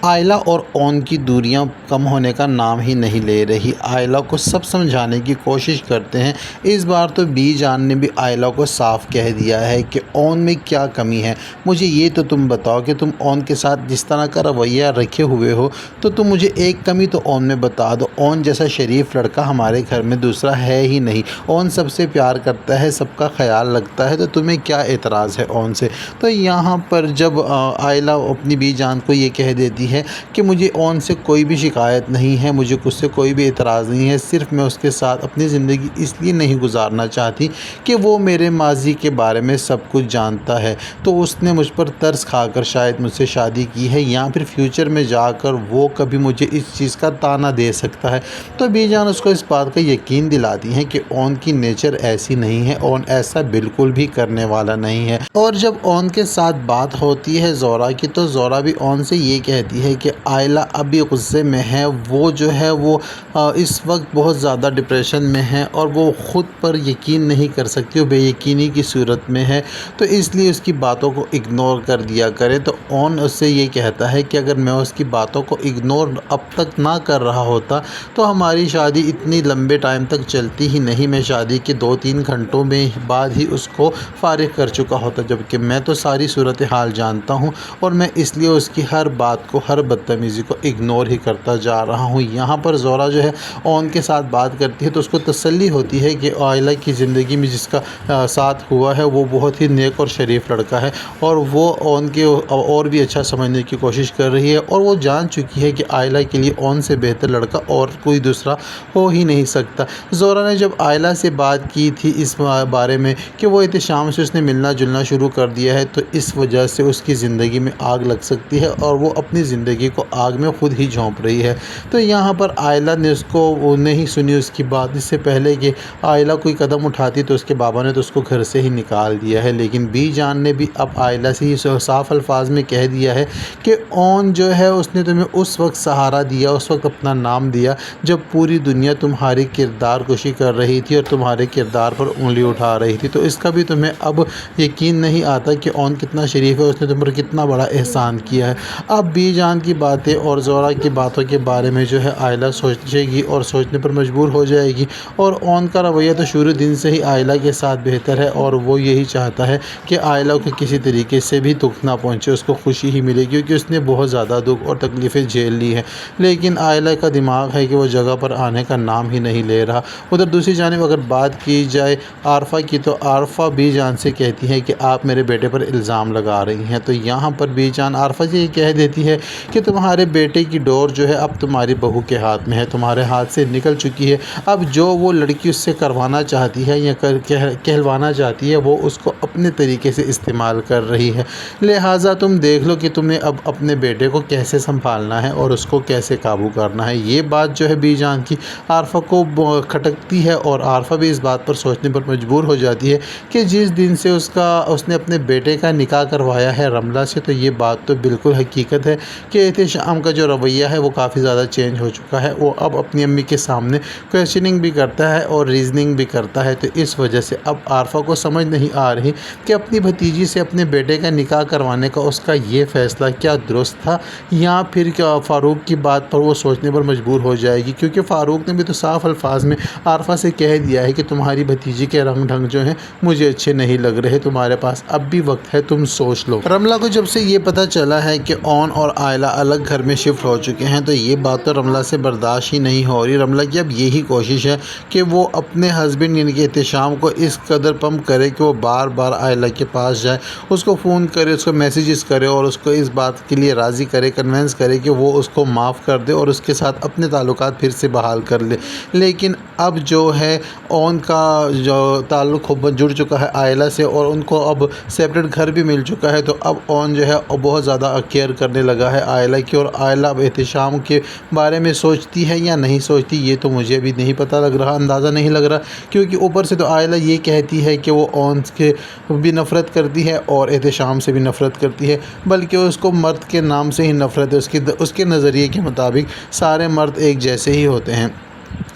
آئلہ اور اون کی دوریاں کم ہونے کا نام ہی نہیں لے رہی۔ آئلہ کو سب سمجھانے کی کوشش کرتے ہیں۔ اس بار تو بی جان نے بھی آئلہ کو صاف کہہ دیا ہے کہ اون میں کیا کمی ہے۔ مجھے یہ تو تم بتاؤ کہ تم اون کے ساتھ جس طرح کا رویہ رکھے ہوئے ہو تو تم مجھے ایک کمی تو اون میں بتا دو۔ اون جیسا شریف لڑکا ہمارے گھر میں دوسرا ہے ہی نہیں۔ اون سب سے پیار کرتا ہے، سب کا خیال رکھتا ہے، تو تمہیں کیا اعتراض ہے اون سے؟ تو یہاں پر جب آئلہ اپنی بی جان کو یہ کہہ دیتی ہے کہ مجھے اون سے کوئی بھی شکایت نہیں ہے، مجھے اس سے کوئی بھی اعتراض نہیں ہے، صرف میں اس کے ساتھ اپنی زندگی اس لیے نہیں گزارنا چاہتی کہ وہ میرے ماضی کے بارے میں سب کچھ جانتا ہے، تو اس نے مجھ پر ترس کھا کر شاید مجھ سے شادی کی ہے، یا پھر فیوچر میں جا کر وہ کبھی مجھے اس چیز کا تانا دے سکتا ہے۔ تو بی جان اس کو اس بات کا یقین دلاتی ہیں کہ اون کی نیچر ایسی نہیں ہے، اون ایسا بالکل بھی کرنے والا نہیں ہے۔ اور جب اون کے ساتھ بات ہوتی ہے زورا کی، تو زورا بھی اون سے یہ کہتی ہے کہ آئلہ ابھی غصے میں ہے، وہ جو ہے وہ اس وقت بہت زیادہ ڈپریشن میں ہے اور وہ خود پر یقین نہیں کر سکتی، وہ بے یقینی کی صورت میں ہے، تو اس لیے اس کی باتوں کو اگنور کر دیا کرے۔ تو اون اس سے یہ کہتا ہے کہ اگر میں اس کی باتوں کو اگنور اب تک نہ کر رہا ہوتا تو ہماری شادی اتنی لمبے ٹائم تک چلتی ہی نہیں، میں شادی کے 2-3 گھنٹوں میں بعد ہی اس کو فارغ کر چکا ہوتا، جبکہ میں تو ساری صورتحال جانتا ہوں اور میں اس لیے اس کی ہر بات کو، ہر بدتمیزی کو اگنور ہی کرتا جا رہا ہوں۔ یہاں پر زورا جو ہے اون کے ساتھ بات کرتی ہے تو اس کو تسلی ہوتی ہے کہ آئلہ کی زندگی میں جس کا ساتھ ہوا ہے وہ بہت ہی نیک اور شریف لڑکا ہے، اور وہ اون کے اور بھی اچھا سمجھنے کی کوشش کر رہی ہے، اور وہ جان چکی ہے کہ آئلہ کے لیے اون سے بہتر لڑکا اور کوئی دوسرا ہو ہی نہیں سکتا۔ زورا نے جب آئلہ سے بات کی تھی اس بارے میں کہ وہ احتشام سے اس نے ملنا جلنا شروع کر دیا ہے، تو اس وجہ سے اس کی زندگی میں آگ لگ سکتی ہے اور وہ اپنی زندگی کو آگ میں خود ہی جھونپ رہی ہے۔ تو یہاں پر آئلہ نے اس کو نہیں سنی اس کی بات، اس سے پہلے کہ آئلہ کوئی قدم اٹھاتی تو اس کے بابا نے تو اس کو گھر سے ہی نکال دیا ہے۔ لیکن بی جان نے بھی اب آئلہ سے ہی صاف الفاظ میں کہہ دیا ہے کہ اون جو ہے اس نے تمہیں اس وقت سہارا دیا، اس وقت اپنا نام دیا جب پوری دنیا تمہاری کردار کشی کر رہی تھی اور تمہارے کردار پر انگلی اٹھا رہی تھی، تو اس کا بھی تمہیں اب یقین نہیں آتا کہ اون کتنا شریف ہے، اس نے تم پر کتنا بڑا احسان کیا ہے۔ اب بی جان کی باتیں اور زورا کی باتوں کے بارے میں جو ہے آئلہ سوچے گی اور سوچنے پر مجبور ہو جائے گی، اور اون کا رویہ تو شروع دن سے ہی آئلہ کے ساتھ بہتر ہے، اور وہ یہی چاہتا ہے کہ آئلہ کو کسی طریقے سے بھی دکھ نہ پہنچے، اس کو خوشی ہی ملے، کیونکہ اس نے بہت زیادہ دکھ اور تکلیفیں جھیل لی ہیں، لیکن آئلہ کا دماغ ہے کہ وہ جگہ پر آنے کا نام ہی نہیں لے رہا۔ ادھر دوسری جانب اگر بات کی جائے عارفہ کی، تو عارفہ بی جان سے کہتی ہے کہ آپ میرے بیٹے پر الزام لگا رہی ہیں، تو یہاں پر بی جان عارفہ سے یہ کہہ دیتی ہے کہ تمہارے بیٹے کی ڈور جو ہے اب تمہاری بہو کے ہاتھ میں ہے، تمہارے ہاتھ سے نکل چکی ہے، اب جو وہ لڑکی اس سے کروانا چاہتی ہے یا کہلوانا چاہتی ہے وہ اس کو اپنے طریقے سے استعمال کر رہی ہے، لہٰذا تم دیکھ لو کہ تمہیں اب اپنے بیٹے کو کیسے سنبھالنا ہے اور اس کو کیسے قابو کرنا ہے۔ یہ بات جو ہے بی جان کی عارفہ کو کھٹکتی ہے، اور عارفہ بھی اس بات پر سوچنے پر مجبور ہو جاتی ہے کہ جس دن سے اس نے اپنے بیٹے کا نکاح کروایا ہے رملہ سے، تو یہ بات تو بالکل حقیقت ہے کہ احتشام کا جو رویہ ہے وہ کافی زیادہ چینج ہو چکا ہے، وہ اب اپنی امی کے سامنے کویسچننگ بھی کرتا ہے اور ریزننگ بھی کرتا ہے، تو اس وجہ سے اب عارفہ کو سمجھ نہیں آ رہی کہ اپنی بھتیجی سے اپنے بیٹے کا نکاح کروانے کا اس کا یہ فیصلہ کیا درست تھا، یا پھر کیا فاروق کی بات پر وہ سوچنے پر مجبور ہو جائے گی، کیونکہ فاروق نے بھی تو صاف الفاظ میں عارفہ سے کہہ دیا ہے کہ تمہاری بھتیجی کے رنگ ڈھنگ جو ہیں مجھے اچھے نہیں لگ رہے، تمہارے پاس اب بھی وقت ہے، تم سوچ لو۔ رملہ کو جب سے یہ پتہ چلا ہے کہ اون اور آئلہ الگ گھر میں شفٹ ہو چکے ہیں، تو یہ بات تو رملہ سے برداشت ہی نہیں ہو رہی۔ رملہ کی اب یہی کوشش ہے کہ وہ اپنے ہسبینڈ یعنی کہ احتشام کو اس قدر پمپ کرے کہ وہ بار بار آئلہ کے پاس جائے، اس کو فون کرے، اس کو میسیجز کرے اور اس کو اس بات کے لیے راضی کرے، کنونس کرے کہ وہ اس کو معاف کر دے اور اس کے ساتھ اپنے تعلقات پھر سے بحال کر لے۔ لیکن اب جو ہے اون کا جو تعلق جڑ چکا ہے آئلہ سے اور ان کو اب سیپریٹ گھر بھی مل چکا ہے، تو اب اون جو ہے بہت زیادہ کیئر کرنے لگا ہے آئلہ کی، اور آئلہ اب احتشام کے بارے میں سوچتی ہے یا نہیں سوچتی یہ تو مجھے بھی نہیں پتہ لگ رہا، اندازہ نہیں لگ رہا، کیونکہ اوپر سے تو آئلہ یہ کہتی ہے کہ وہ اون کے بھی نفرت کرتی ہے اور احتشام سے بھی نفرت کرتی ہے، بلکہ اس کو مرد کے نام سے ہی نفرت ہے، اس کے نظریے کے مطابق سارے مرد ایک جیسے ہی ہوتے ہیں۔